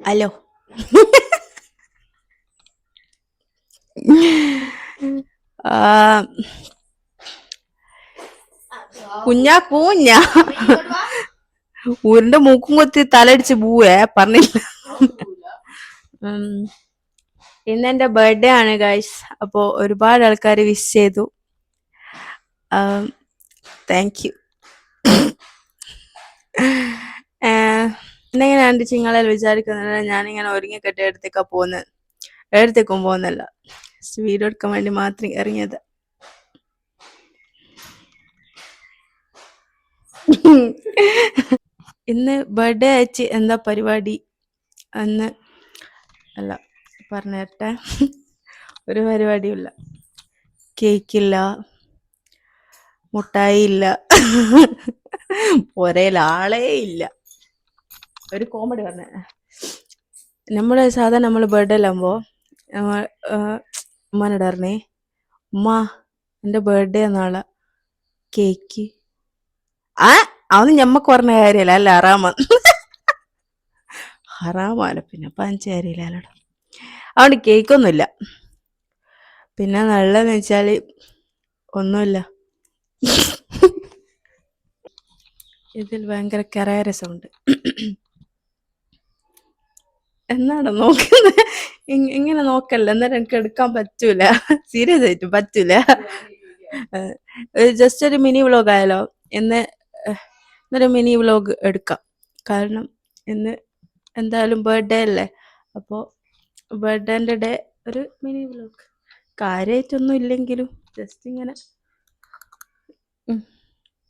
Hello. ആ, കുഞ്ഞാ കൂഞ്ഞാ ഉരുണ്ട മൂക്കും കൊത്തി തലടിച്ച് പോവേ പറഞ്ഞില്ല. ഉം. ഇന്നെന്റെ ബർത്ത്ഡേ ആണ് ഗൈസ്. അപ്പോ ഒരുപാട് ആൾക്കാർ വിഷ് ചെയ്തു. Thank you. എന്നെങ്ങനെയാണ് ചിങ്ങളെല്ലാം വിചാരിക്കുന്നത്? ഞാനിങ്ങനെ ഒരുങ്ങിക്കെട്ടി എടുത്തേക്കാ പോകുന്നത്. എടുത്തേക്കും പോകുന്നല്ല, വീഡിയോ എടുക്കാൻ വേണ്ടി മാത്രം ഇറങ്ങിയത്. ഇന്ന് ബർത്ത്ഡേ അയച്ച് എന്താ പരിപാടി എന്ന് അല്ല പറഞ്ഞേരട്ടെ. ഒരു പരിപാടിയില്ല, കേക്കില്ല, മുട്ടായി ഇല്ല, ഒരേലാളേ ഇല്ല. ഒരു കോമഡി പറഞ്ഞ, നമ്മള് സാധാരണ നമ്മള് ബർത്ത്ഡേ എല്ലാകുമ്പോ ഉമ്മാനോട് പറഞ്ഞേ, ഉമ്മ എന്റെ ബർത്ത്ഡേ നാളെ, കേക്ക് അതൊന്നും ഞമ്മക്ക് പറഞ്ഞ കാര്യല്ല, അല്ല ഹറാമാണ്. പിന്നെ പഞ്ച കാര്യമില്ലല്ലോടാ, അതുകൊണ്ട് കേക്കൊന്നുമില്ല. പിന്നെ നല്ലതെന്ന് വെച്ചാല് ഒന്നുമില്ല, ഇതിൽ ഭയങ്കര കരകര സൗണ്ട്. എന്നാണ് നോക്കുന്നത്? ഇങ്ങനെ നോക്കല്ല, എന്നാലും എനിക്ക് എടുക്കാൻ പറ്റൂല. സീരിയസ് ആയിട്ട് പറ്റൂല. ജസ്റ്റ് ഒരു മിനി വ്ലോഗ് ആയാലോ? ഇന്നൊരു മിനി വ്ലോഗ് എടുക്കാം. കാരണം ഇന്ന് എന്തായാലും ബർത്ത്ഡേ അല്ലേ. അപ്പോൾ ബർത്ത്ഡേൻ്റെ ഡേ ഒരു മിനി വ്ലോഗ്, കാര്യമായിട്ടൊന്നും ഇല്ലെങ്കിലും ജസ്റ്റ് ഇങ്ങനെ.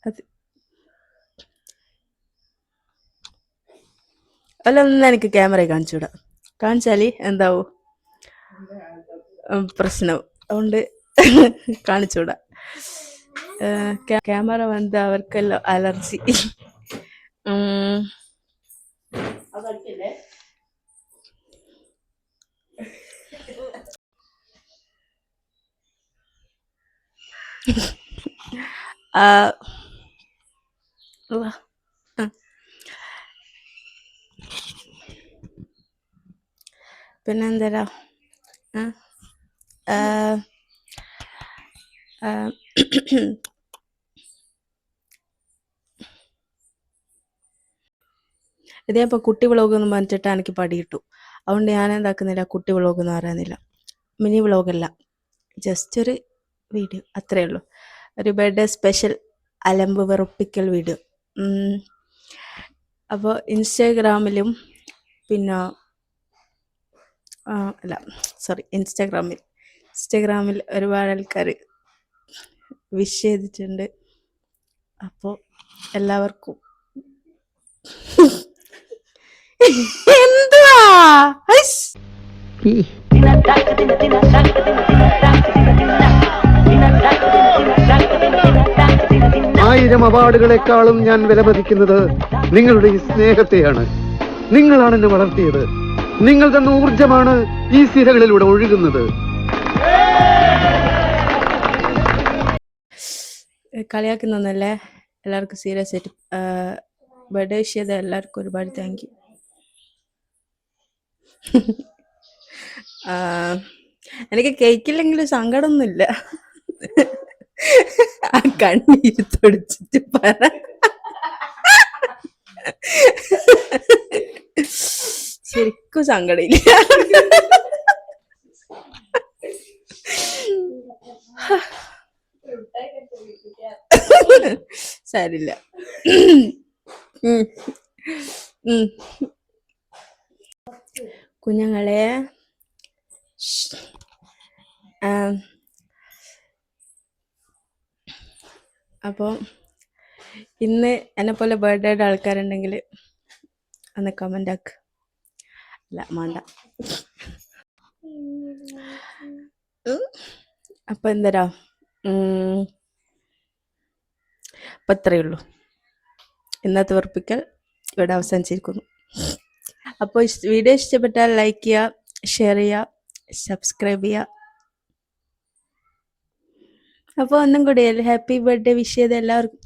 അത് അല്ല, ഒന്നും എനിക്ക് ക്യാമറ കാണിച്ചുകൂടാ. കാണിച്ചാല് എന്താവും പ്രശ്നം, അതുകൊണ്ട് കാണിച്ചുകൂടാ. ക്യാമറ വന്ന് അവർക്കെല്ലാം അലർജി. പിന്നെന്തരാ, ഇതേപ്പോൾ കുട്ടി വ്ളോഗ് എന്ന് പറഞ്ഞിട്ട് എനിക്ക് പടി കിട്ടു. അതുകൊണ്ട് ഞാൻ എന്താക്കുന്നില്ല, കുട്ടി വ്ളോഗ് എന്ന് പറയുന്നില്ല, മിനി വ്ളോഗല്ല, ജസ്റ്റ് ഒരു വീഡിയോ, അത്രേ ഉള്ളൂ. ഒരു ബർത്ത്ഡേ സ്പെഷ്യൽ അലമ്പ് വെറുപ്പിക്കൽ വീഡിയോ. അപ്പോൾ ഇൻസ്റ്റാഗ്രാമിലും പിന്നെ ഇൻസ്റ്റാഗ്രാമിൽ ഒരുപാട് ആൾക്കാർ വിഷ് ചെയ്തിട്ടുണ്ട്. അപ്പോൾ എല്ലാവർക്കും എന്തുവാ 1000 അവാർഡുകളെക്കാളും ഞാൻ വിലമതിക്കുന്നത് നിങ്ങളുടെ ഈ സ്നേഹത്തെയാണ്. നിങ്ങളാണ് എന്നെ വളർത്തിയത്. നിങ്ങൾ തന്ന ഊർജമാണ് ഈ സിരകളിലൂടെ ഒഴുകുന്നത്. കളിയാക്കുന്നല്ലേ എല്ലാവർക്കും സീരിയസ് ആയിട്ട്. ബർത്ത്ഡേ വിഷ് ചെയ്ത എല്ലാവർക്കും ഒരുപാട് താങ്ക് യു. എനിക്ക് കേക്കില്ലെങ്കിലും സങ്കടമൊന്നുമില്ല. ആ കണ്ണീര് തുടച്ചിട്ട് പറ. ശരിക്കും സങ്കടമില്ല. സാരില്ല. കുഞ്ഞുങ്ങളെ, അപ്പോൾ ഇന്ന് എന്നെപ്പോലെ ബർത്ത്ഡേയുടെ ആൾക്കാരുണ്ടെങ്കിൽ ഒന്ന് കമൻ്റ് ആക്ക്. അല്ല വേണ്ട. അപ്പം എന്തരാ, അപ്പം അത്രയേ ഉള്ളൂ. ഇന്നത്തെ വെറുപ്പിക്കൽ ഇവിടെ അവസാനിച്ചിരിക്കുന്നു. അപ്പോൾ വീഡിയോ ഇഷ്ടപ്പെട്ടാൽ ലൈക്ക് ചെയ്യുക, ഷെയർ ചെയ്യുക, സബ്സ്ക്രൈബ് ചെയ്യുക. അപ്പോൾ ഒന്നും കൂടി ഹാപ്പി ബർത്ത്ഡേ വിഷ് ചെയ്ത് എല്ലാവർക്കും